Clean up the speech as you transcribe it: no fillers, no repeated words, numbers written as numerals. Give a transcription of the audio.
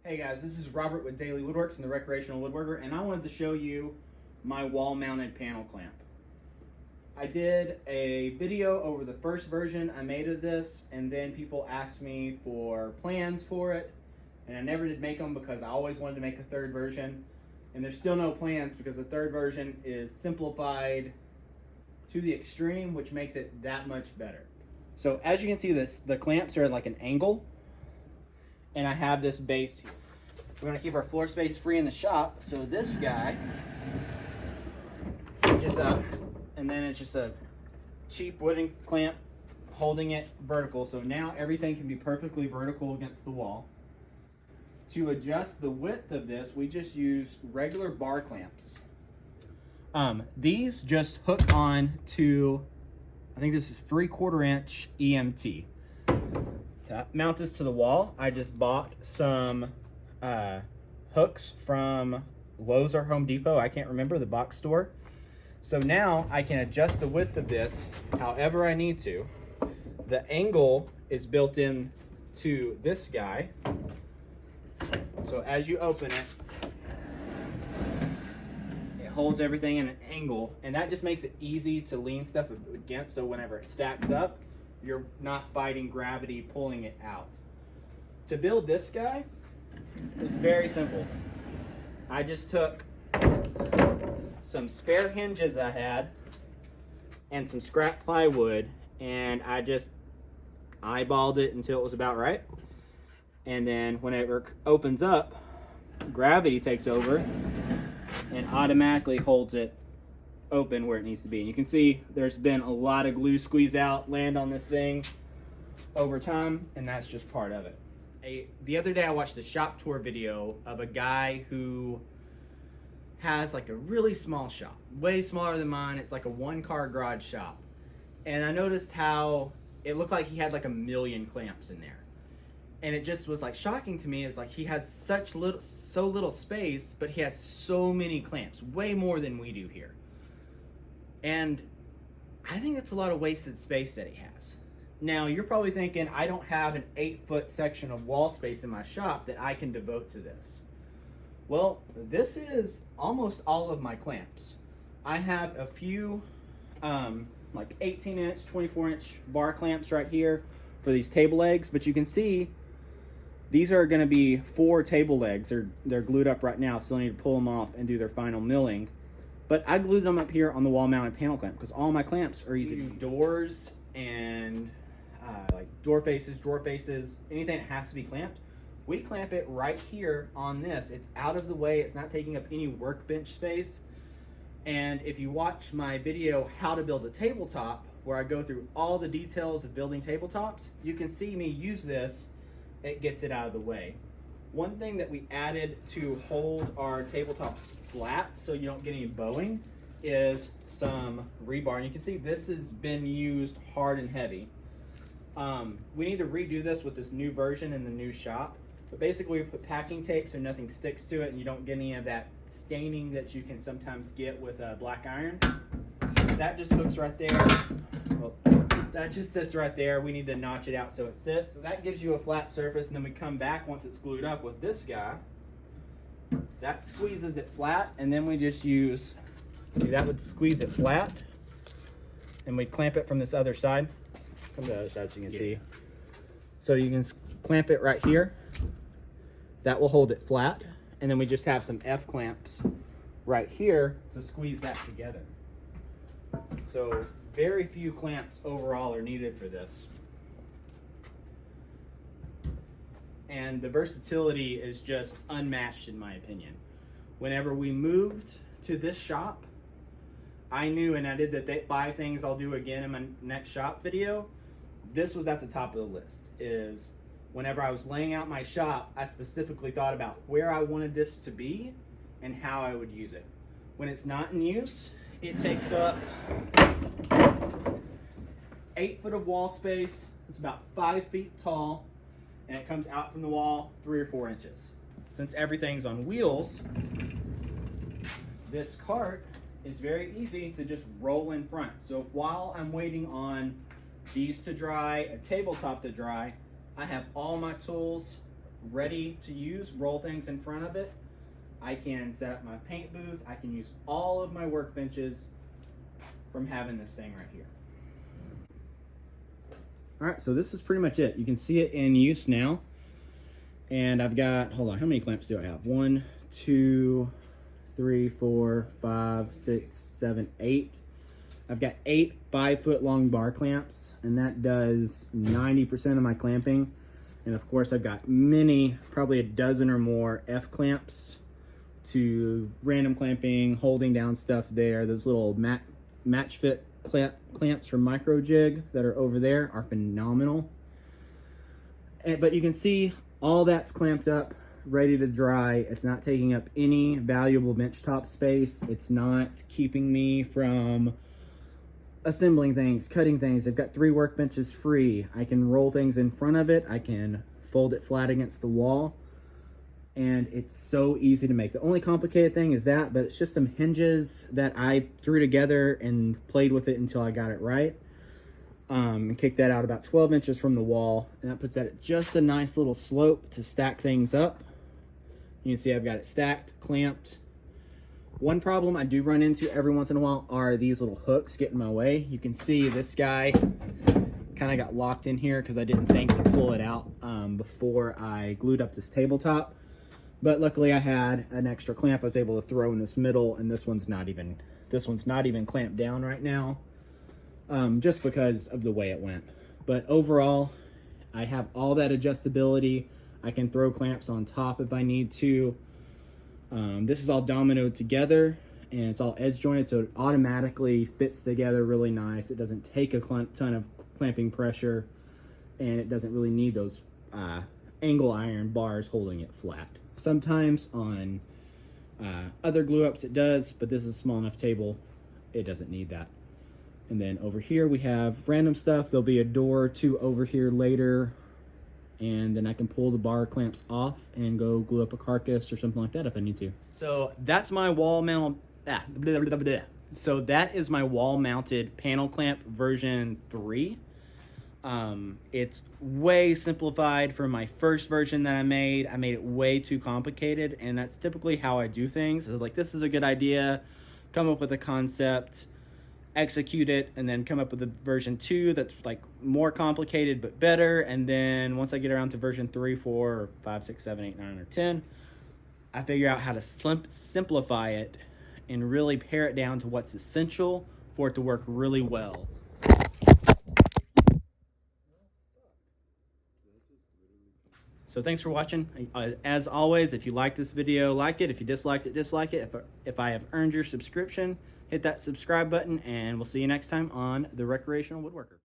Hey guys, this is Robert with Daily Woodworks and the Recreational Woodworker, and I wanted to show you my wall-mounted panel clamp. I did a video over the first version I made of this, and then people asked me for plans for it, and I never did make them because I always wanted to make a third version, and there's still no plans because the third version is simplified to the extreme, which makes it that much better. So as you can see, the clamps are at like an angle, and I have this base here. We're gonna keep our floor space free in the shop, so this guy just up, and then it's just a cheap wooden clamp holding it vertical. So now everything can be perfectly vertical against the wall. To adjust the width of this, we just use regular bar clamps. These just hook on to, I think this is 3/4 inch EMT. To mount this to the wall, I just bought some hooks from Lowe's or Home Depot. I can't remember, the box store. So now I can adjust the width of this however I need to. The angle is built in to this guy. So as you open it, it holds everything in an angle, and that just makes it easy to lean stuff against, so whenever it stacks up, you're not fighting gravity pulling it out. To build this guy, it's very simple. I just took some spare hinges I had and some scrap plywood, and I just eyeballed it until it was about right. And then whenever it opens up, gravity takes over and automatically holds it open where it needs to be. And you can see there's been a lot of glue squeeze out, land on this thing over time, and that's just part of it. The other day I watched a shop tour video of a guy who has like a really small shop, way smaller than mine. It's like a 1-car garage shop. And I noticed how it looked like he had like 1 million clamps in there. And it just was like shocking to me. It's like he has so little space, but he has so many clamps, way more than we do here. And I think that's a lot of wasted space that he has. Now, you're probably thinking, I don't have an 8-foot section of wall space in my shop that I can devote to this. Well, this is almost all of my clamps. I have a few like 18-inch, 24-inch bar clamps right here for these table legs, but you can see these are going to be 4 table legs. They're glued up right now, so I need to pull them off and do their final milling. But I glued them up here on the wall-mounted panel clamp because all my clamps are easy to do doors and like door faces, drawer faces, anything that has to be clamped. We clamp it right here on this. It's out of the way. It's not taking up any workbench space. And if you watch my video, How to Build a Tabletop, where I go through all the details of building tabletops, you can see me use this. It gets it out of the way. One thing that we added to hold our tabletops flat so you don't get any bowing is some rebar. And you can see this has been used hard and heavy. We need to redo this with this new version in the new shop. But basically we put packing tape so nothing sticks to it and you don't get any of that staining that you can sometimes get with a black iron. That just hooks right there. Well, that just sits right there. We need to notch it out so it sits. So that gives you a flat surface, and then we come back once it's glued up with this guy. That squeezes it flat, and then we just use, see, that would squeeze it flat, and we clamp it from this other side. Come to the other side so you can see. So you can clamp it right here. That will hold it flat, and then we just have some F clamps right here to squeeze that together. So very few clamps overall are needed for this. And the versatility is just unmatched in my opinion. Whenever we moved to this shop, I knew, and I did the 5 things I'll do again in my next shop video, this was at the top of the list. Is whenever I was laying out my shop, I specifically thought about where I wanted this to be and how I would use it. When it's not in use, it takes up 8 foot of wall space. It's about 5 feet tall, and it comes out from the wall 3 or 4 inches. Since everything's on wheels, this cart is very easy to just roll in front. So while I'm waiting on these to dry, a tabletop to dry, I have all my tools ready to use, roll things in front of it. I can set up my paint booth. I can use all of my workbenches from having this thing right here. All right, so this is pretty much it. You can see it in use now. And I've got, hold on, how many clamps do I have? 1, 2, 3, 4, 5, 6, 7, 8. I've got 8 5-foot long bar clamps, and that does 90% of my clamping. And of course, I've got many, probably a dozen or more F clamps to random clamping, holding down stuff there. Those little match fit clamps from Micro Jig that are over there are phenomenal. But you can see all that's clamped up, ready to dry. It's not taking up any valuable benchtop space. It's not keeping me from assembling things, cutting things. I've got 3 workbenches free. I can roll things in front of it. I can fold it flat against the wall. And it's so easy to make. The only complicated thing is that, but it's just some hinges that I threw together and played with it until I got it right. And kicked that out about 12 inches from the wall. And that puts that at just a nice little slope to stack things up. You can see I've got it stacked, clamped. One problem I do run into every once in a while are these little hooks get in my way. You can see this guy kind of got locked in here because I didn't think to pull it out before I glued up this tabletop. But luckily I had an extra clamp I was able to throw in this middle, and this one's not even clamped down right now, just because of the way it went. But overall, I have all that adjustability. I can throw clamps on top if I need to. This is all dominoed together, and it's all edge jointed, so it automatically fits together really nice. It doesn't take a ton of clamping pressure, and it doesn't really need those angle iron bars holding it flat. Sometimes on other glue ups it does, but this is a small enough table, it doesn't need that. And then over here we have random stuff. There'll be a door or two over here later, and then I can pull the bar clamps off and go glue up a carcass or something like that if I need to. So that's my wall mount. So that is my wall mounted panel clamp version 3. It's way simplified from my first version that I made. I made it way too complicated, and that's typically how I do things. I was like, this is a good idea, come up with a concept, execute it, and then come up with a version 2 that's like more complicated but better. And then once I get around to version 3, 4, 5, 6, 7, 8, 9, or 10, I figure out how to simplify it and really pare it down to what's essential for it to work really well. So thanks for watching. As always, if you like this video, like it. If you disliked it, dislike it. If I have earned your subscription, hit that subscribe button, and we'll see you next time on The Recreational Woodworker.